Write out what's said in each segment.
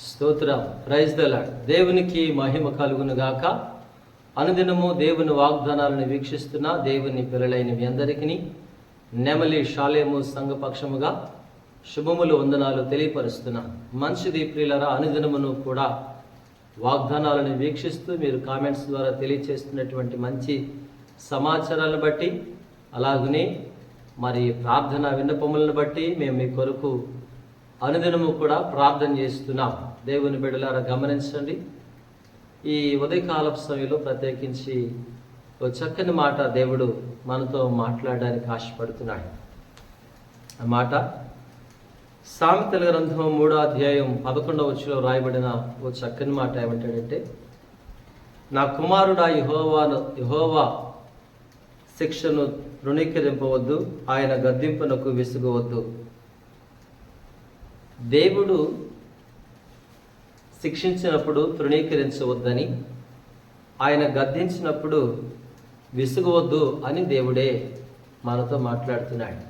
స్తోత్రం. Praise the Lord. దేవునికి మహిమ కలుగును గాక. అనుదినము దేవుని వాగ్దానాలను వీక్షిస్తున్న దేవుని పిల్లలైన మీ అందరికీ నెమలి షాలేము సంఘపక్షముగా శుభములు వందనాలు తెలియపరుస్తున్నా. మంచిది ప్రియులరా, అనుదినమును కూడా వాగ్దానాలను వీక్షిస్తూ మీరు కామెంట్స్ ద్వారా తెలియచేస్తున్నటువంటి మంచి సమాచారాలను బట్టి, అలాగనే మరి ప్రార్థన విన్నపములను బట్టి మేము మీ కొరకు అనుదినము కూడా ప్రార్థన చేస్తున్నాం. దేవుని బిడ్డలారా గమనించండి, ఈ ఉదయకాలపు సమయంలో ప్రత్యేకించి ఒక చక్కని మాట దేవుడు మనతో మాట్లాడడానికి ఆశపడుతున్నాడు. ఆ మాట సామెతల గ్రంథం 3వ అధ్యాయం 11వ వచనంలో రాయబడిన ఓ చక్కని మాట ఏమంటాడంటే, నా కుమారుడా యెహోవా శిక్షను తృణీకరింపవద్దు, ఆయన గద్దింపునకు విసుగవద్దు. దేవుడు శిక్షించినప్పుడు తృణీకరించవద్దని, ఆయన గద్దించినప్పుడు విసుగవద్దు అని దేవుడే మనతో మాట్లాడుతున్నాడు.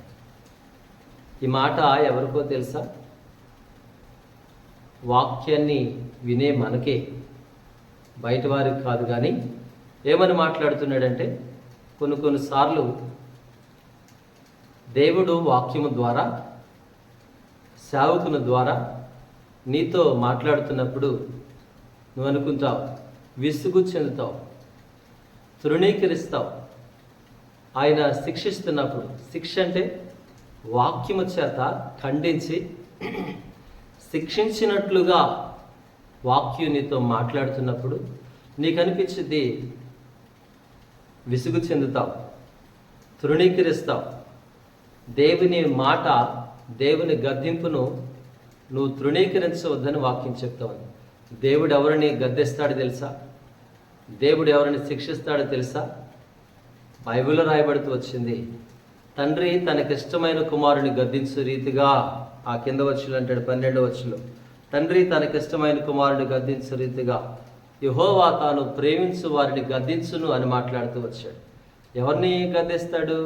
ఈ మాట ఎవరికో తెలుసా? వాక్యాన్ని వినే మనకే, బయట వారికి కాదు. కానీ ఏమని మాట్లాడుతున్నాడంటే, కొన్నిసార్లు దేవుడు వాక్యము ద్వారా, సేవకుని ద్వారా నీతో మాట్లాడుతున్నప్పుడు నువ్వు అనుకుంటావు, విసుగు చెందుతావు, తృణీకరిస్తావు. ఆయన శిక్షిస్తున్నప్పుడు, శిక్ష అంటే వాక్యము చేత ఖండించి శిక్షించినట్లుగా వాక్యం నీతో మాట్లాడుతున్నప్పుడు నీకు అనిపించింది, విసుగు చెందుతావు, తృణీకరిస్తావు. దేవుని మాట, దేవుని గద్దింపును నువ్వు తృణీకరించవద్దని వాక్యం చెప్తావు. దేవుడు ఎవరిని గద్దిస్తాడో తెలుసా? దేవుడు ఎవరిని శిక్షిస్తాడో తెలుసా? బైబిల్లో రాయబడుతూ వచ్చింది, తండ్రి తనకిష్టమైన కుమారుని గద్దించు రీతిగా, ఆ కింద వచ్చులు అంటాడు 12వ వచనంలో, తండ్రి తనకిష్టమైన కుమారుని గద్దించు రీతిగా యెహోవా తాను ప్రేమించు వారిని గద్దించును అని మాట్లాడుతూ వచ్చాడు. ఎవరిని గద్దిస్తాడు?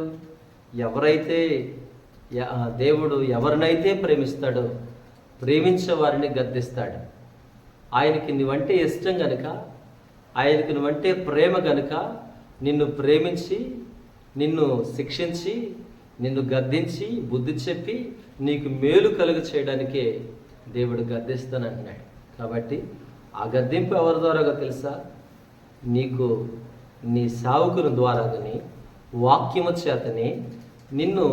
దేవుడు ఎవరినైతే ప్రేమిస్తాడో ప్రేమించే వారిని గద్దిస్తాడు. ఆయనకి నువ్వంటే ఇష్టం గనుక, ఆయనకి నువ్వంటే ప్రేమ గనుక నిన్ను ప్రేమించి, నిన్ను శిక్షించి, నిన్ను గద్దించి, బుద్ధి చెప్పి నీకు మేలు కలుగ చేయడానికే దేవుడు గద్దిస్తానంటున్నాడు. కాబట్టి ఆ గద్దింపు ఎవరి ద్వారాగా తెలుసా? నీకు నీ సేవకుని ద్వారా కానీ, వాక్యము చేతని నిన్ను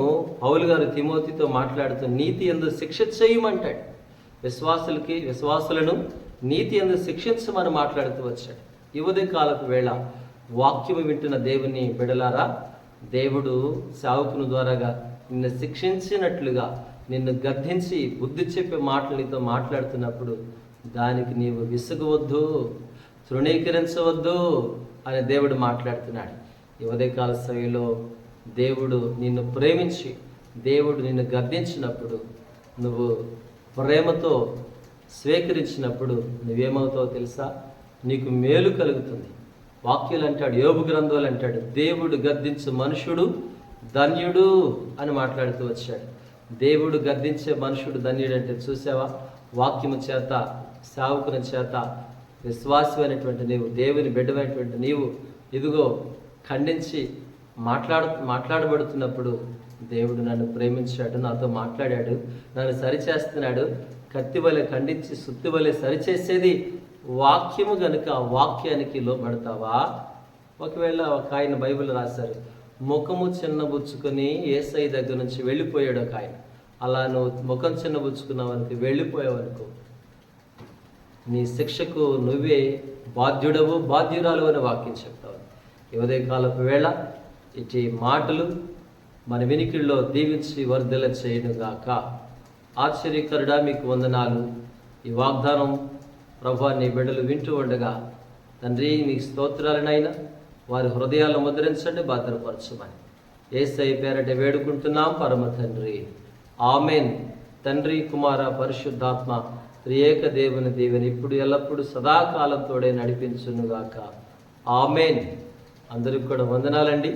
పౌలు గారు తిమోతితో మాట్లాడుతూ నీతి యందు శిక్ష చేయమంటాడు. విశ్వాసులను నీతి యందు శిక్షించమని మాట్లాడుతూ వచ్చాడు. ఈ ఉదయకాలపు వేళ వాక్యము వింటున్న దేవుని బిడలారా, దేవుడు సేవకుని ద్వారాగా నిన్ను శిక్షించినట్లుగా, నిన్ను గద్దించి బుద్ధి చెప్పే మాటలు నీతో మాట్లాడుతున్నప్పుడు దానికి నీవు విసుగవద్దు, తృణీకరించవద్దు అని దేవుడు మాట్లాడుతున్నాడు. ఈ ఉదయకాల సమయంలో దేవుడు నిన్ను ప్రేమించి, దేవుడు నిన్ను గద్దించినప్పుడు, నువ్వు ప్రేమతో స్వీకరించినప్పుడు నువ్వేమవుతావో తెలుసా? నీకు మేలు కలుగుతుంది. వాక్యాలు అంటాడు, యోబు గ్రంథాలు అంటాడు, దేవుడు గద్దించే మనుషుడు ధన్యుడు అని మాట్లాడుతూ వచ్చాడు. దేవుడు గద్దించే మనుషుడు ధన్యుడు అంటే చూసావా? వాక్యము చేత, సేవకుని చేత విశ్వాసమైనటువంటి నీవు, దేవుని బిడ్డమైనటువంటి నీవు ఇదిగో ఖండించి మాట్లాడబడుతున్నప్పుడు దేవుడు నన్ను ప్రేమించాడు, నాతో మాట్లాడాడు, నన్ను సరిచేస్తున్నాడు. కత్తి వలె ఖండించి సుత్తి వలె సరిచేసేది వాక్యము గనుక వాక్యానికి లోబడతావా? ఒకవేళ ఒక ఆయన బైబిల్ రాశారు, ముఖము చిన్నబుచ్చుకొని యేసయ్య దగ్గర నుంచి వెళ్ళిపోయాడు ఒక ఆయన. అలా నువ్వు ముఖం చిన్నబుచ్చుకున్నావనుకో, వెళ్ళిపోయావనుకో, నీ శిక్షకు నువ్వే బాధ్యురాలు అని వాక్యం చెప్తావు. ఈ ఉదయకాలపు వేళ ఇటు మాటలు మన వినికిడిలో దీవించి వర్ధల చేయనుగాక. ఆశ్చర్యకరుడా, మీకు వందనాలు. ఈ వాగ్దానం ప్రభువా నీ బిడ్డలు వింటూ ఉండగా తండ్రి మీకు స్తోత్రాలనైనా వారి హృదయాలను ముద్రించండి, భద్రపరచమని యేసయ్య పేరట వేడుకుంటున్నాం పరమ తండ్రి. ఆమెన్. తండ్రి, కుమార, పరిశుద్ధాత్మ త్రియేక దేవుని దీవెన ఇప్పుడు ఎల్లప్పుడూ సదాకాలంతోడే నడిపించునుగాక. ఆమెన్. అందరికి కూడా వందనాలండి.